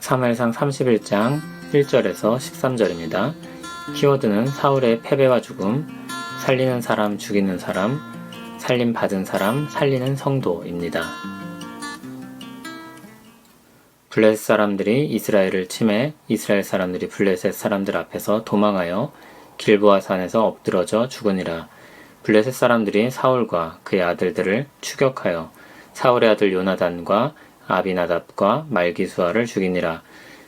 사무엘상 31장 1절에서 13절입니다. 키워드는 사울의 패배와 죽음, 살리는 사람, 죽이는 사람, 살림 받은 사람, 살리는 성도입니다. 블레셋 사람들이 이스라엘을 침해 이스라엘 사람들이 블레셋 사람들 앞에서 도망하여 길보아 산에서 엎드러져 죽으니라. 블레셋 사람들이 사울과 그의 아들들을 추격하여 사울의 아들 요나단과 아비나답과 말기수아를 죽이니라.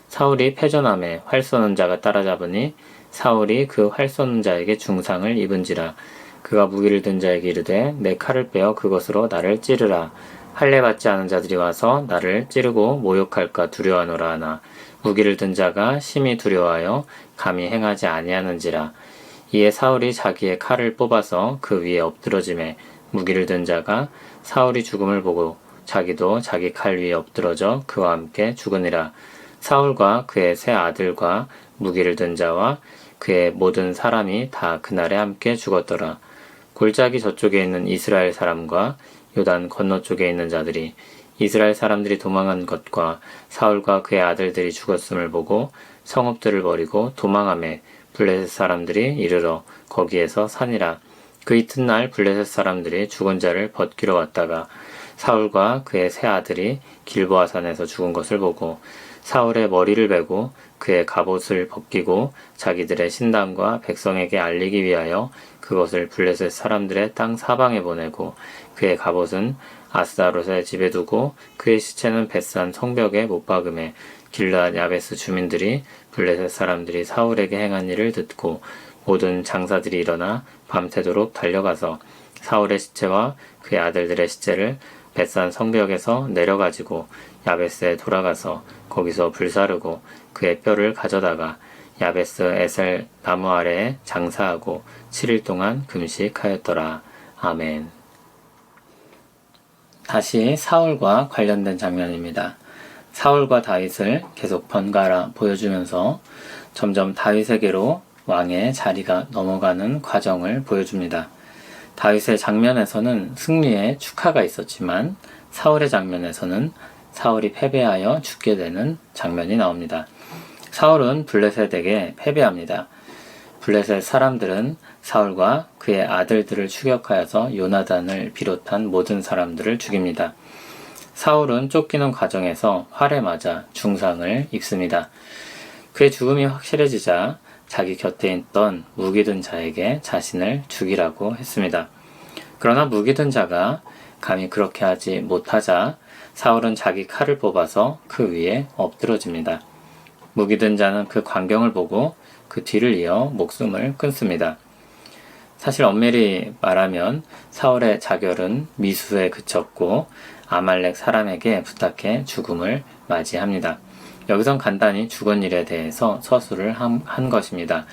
사울이 패전함에 활 쏘는 자가 따라잡으니 사울이 그 활 쏘는 자에게 중상을 입은지라. 그가 무기를 든 자에게 이르되 내 칼을 빼어 그것으로 나를 찌르라. 할례 받지 않은 자들이 와서 나를 찌르고 모욕할까 두려워하노라 하나 무기를 든 자가 심히 두려워하여 감히 행하지 아니하는지라. 이에 사울이 자기의 칼을 뽑아서 그 위에 엎드러짐에 무기를 든 자가 사울이 죽음을 보고 자기도 자기 칼 위에 엎드러져 그와 함께 죽으니라. 사울과 그의 세 아들과 무기를 든 자와 그의 모든 사람이 다 그날에 함께 죽었더라. 골짜기 저쪽에 있는 이스라엘 사람과 요단 건너쪽에 있는 자들이 이스라엘 사람들이 도망한 것과 사울과 그의 아들들이 죽었음을 보고 성읍들을 버리고 도망하매 블레셋 사람들이 이르러 거기에서 사니라. 그 이튿날 블레셋 사람들이 죽은 자를 벗기러 왔다가 사울과 그의 세 아들이 길보아 산에서 죽은 것을 보고 사울의 머리를 베고 그의 갑옷을 벗기고 자기들의 신당과 백성에게 알리기 위하여 그것을 블레셋 사람들의 땅 사방에 보내고 그의 갑옷은 아스다롯의 집에 두고 그의 시체는 벳산 성벽에 못 박음에 길르앗 야베스 주민들이 블레셋 사람들이 사울에게 행한 일을 듣고 모든 장사들이 일어나 밤새도록 달려가서 사울의 시체와 그의 아들들의 시체를 벳산 성벽에서 내려가지고 야베스에 돌아가서 거기서 불사르고 그의 뼈를 가져다가 야베스 에셀 나무 아래에 장사하고 7일 동안 금식하였더라. 아멘. 다시 사울과 관련된 장면입니다. 사울과 다윗을 계속 번갈아 보여주면서 점점 다윗에게로 왕의 자리가 넘어가는 과정을 보여줍니다. 다윗의 장면에서는 승리의 축하가 있었지만 사울의 장면에서는 사울이 패배하여 죽게 되는 장면이 나옵니다. 사울은 블레셋에게 패배합니다. 블레셋 사람들은 사울과 그의 아들들을 추격하여서 요나단을 비롯한 모든 사람들을 죽입니다. 사울은 쫓기는 과정에서 활에 맞아 중상을 입습니다. 그의 죽음이 확실해지자 자기 곁에 있던 무기든 자에게 자신을 죽이라고 했습니다. 그러나 무기든 자가 감히 그렇게 하지 못하자 사울은 자기 칼을 뽑아서 그 위에 엎드러집니다. 무기든 자는 그 광경을 보고 그 뒤를 이어 목숨을 끊습니다. 사실 엄밀히 말하면 사울의 자결은 미수에 그쳤고 아말렉 사람에게 부탁해 죽음을 맞이합니다. 여기선 간단히 죽은 일에 대해서 서술을 한 것입니다.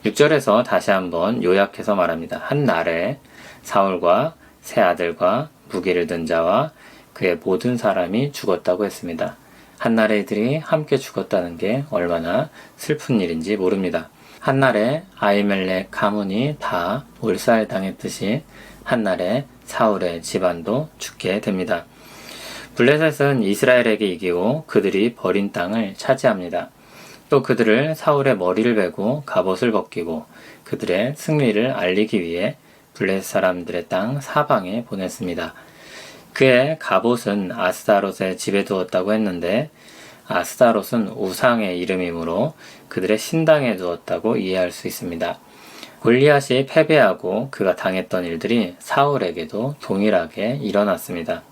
6절에서 다시 한번 요약해서 말합니다. 한 날에 사울과 세 아들과 무기를 든 자와 그의 모든 사람이 죽었다고 했습니다. 한날에 이들이 함께 죽었다는 게 얼마나 슬픈 일인지 모릅니다. 한날에 아히멜렉 가문이 다 몰살당했듯이 한날에 사울의 집안도 죽게 됩니다. 블레셋은 이스라엘에게 이기고 그들이 버린 땅을 차지합니다. 또 그들을 사울의 머리를 베고 갑옷을 벗기고 그들의 승리를 알리기 위해 블레셋 사람들의 땅 사방에 보냈습니다. 그의 갑옷은 아스다롯의 집에 두었다고 했는데 아스다롯은 우상의 이름이므로 그들의 신당에 두었다고 이해할 수 있습니다. 골리앗이 패배하고 그가 당했던 일들이 사울에게도 동일하게 일어났습니다.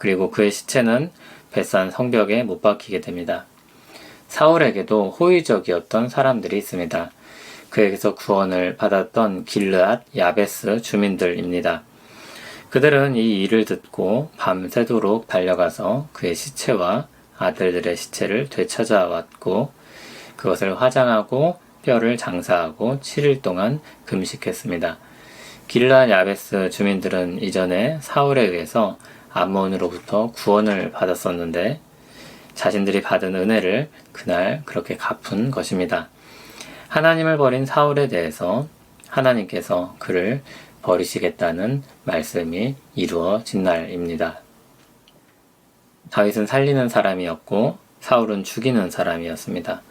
그리고 그의 시체는 벳산 성벽에 못 박히게 됩니다. 사울에게도 호의적이었던 사람들이 있습니다. 그에게서 구원을 받았던 길르앗 야베스 주민들입니다. 그들은 이 일을 듣고 밤새도록 달려가서 그의 시체와 아들들의 시체를 되찾아왔고 그것을 화장하고 뼈를 장사하고 7일 동안 금식했습니다. 길르앗 야베스 주민들은 이전에 사울에 의해서 암몬으로부터 구원을 받았었는데 자신들이 받은 은혜를 그날 그렇게 갚은 것입니다. 하나님을 버린 사울에 대해서 하나님께서 그를 버리시겠다는 말씀이 이루어진 날입니다. 다윗은 살리는 사람이었고 사울은 죽이는 사람이었습니다.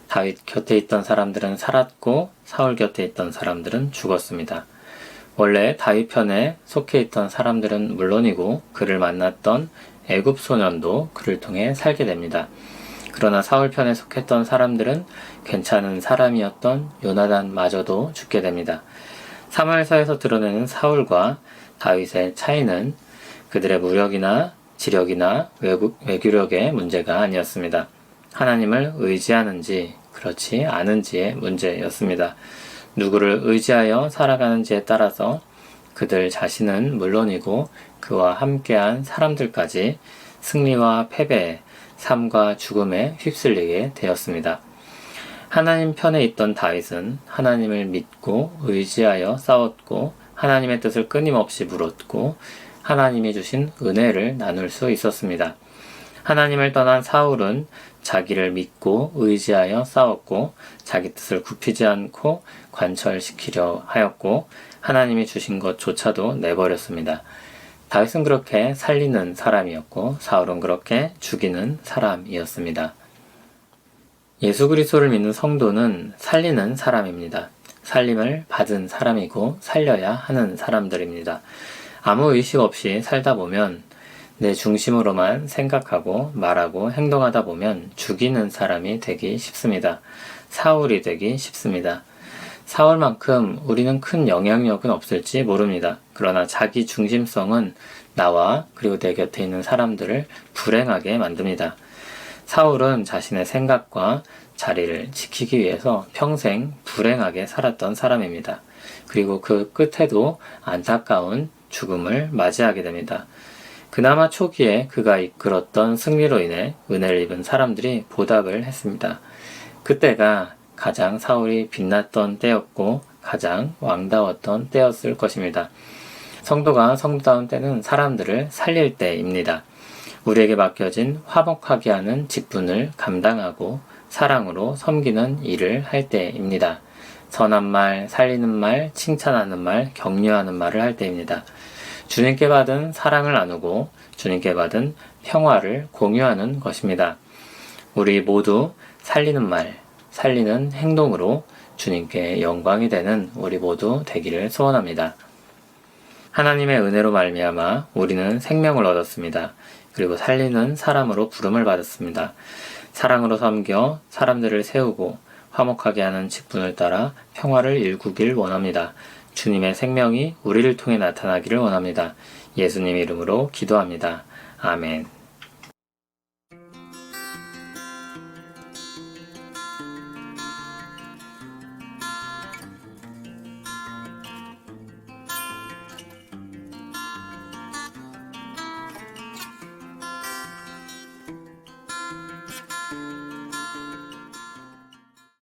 다윗 곁에 있던 사람들은 살았고 사울 곁에 있던 사람들은 죽었습니다. 원래 다윗 편에 속해 있던 사람들은 물론이고 그를 만났던 애굽 소년도 그를 통해 살게 됩니다. 그러나 사울 편에 속했던 사람들은 괜찮은 사람이었던 요나단마저도 죽게 됩니다. 사무엘서에서 드러내는 사울과 다윗의 차이는 그들의 무력이나 지력이나 외교력의 문제가 아니었습니다. 하나님을 의지하는지 그렇지 않은지의 문제였습니다. 누구를 의지하여 살아가는지에 따라서 그들 자신은 물론이고 그와 함께한 사람들까지 승리와 패배에 삶과 죽음에 휩쓸리게 되었습니다. 하나님 편에 있던 다윗은 하나님을 믿고 의지하여 싸웠고 하나님의 뜻을 끊임없이 물었고 하나님이 주신 은혜를 나눌 수 있었습니다. 하나님을 떠난 사울은 자기를 믿고 의지하여 싸웠고 자기 뜻을 굽히지 않고 관철시키려 하였고 하나님이 주신 것조차도 내버렸습니다. 다윗은 그렇게 살리는 사람이었고 사울은 그렇게 죽이는 사람이었습니다. 예수 그리스도를 믿는 성도는 살리는 사람입니다. 살림을 받은 사람이고 살려야 하는 사람들입니다. 아무 의식 없이 살다 보면 내 중심으로만 생각하고 말하고 행동하다 보면 죽이는 사람이 되기 쉽습니다. 사울이 되기 쉽습니다. 사울만큼 우리는 큰 영향력은 없을지 모릅니다. 그러나 자기 중심성은 나와 그리고 내 곁에 있는 사람들을 불행하게 만듭니다. 사울은 자신의 생각과 자리를 지키기 위해서 평생 불행하게 살았던 사람입니다. 그리고 그 끝에도 안타까운 죽음을 맞이하게 됩니다. 그나마 초기에 그가 이끌었던 승리로 인해 은혜를 입은 사람들이 보답을 했습니다. 그때가 가장 사울이 빛났던 때였고 가장 왕다웠던 때였을 것입니다. 성도가 성도다운 때는 사람들을 살릴 때입니다. 우리에게 맡겨진 화목하게 하는 직분을 감당하고 사랑으로 섬기는 일을 할 때입니다. 선한 말, 살리는 말, 칭찬하는 말, 격려하는 말을 할 때입니다. 주님께 받은 사랑을 나누고 주님께 받은 평화를 공유하는 것입니다. 우리 모두 살리는 말, 살리는 행동으로 주님께 영광이 되는 우리 모두 되기를 소원합니다. 하나님의 은혜로 말미암아 우리는 생명을 얻었습니다. 그리고 살리는 사람으로 부름을 받았습니다. 사랑으로 섬겨 사람들을 세우고 화목하게 하는 직분을 따라 평화를 일구길 원합니다. 주님의 생명이 우리를 통해 나타나기를 원합니다. 예수님 이름으로 기도합니다. 아멘.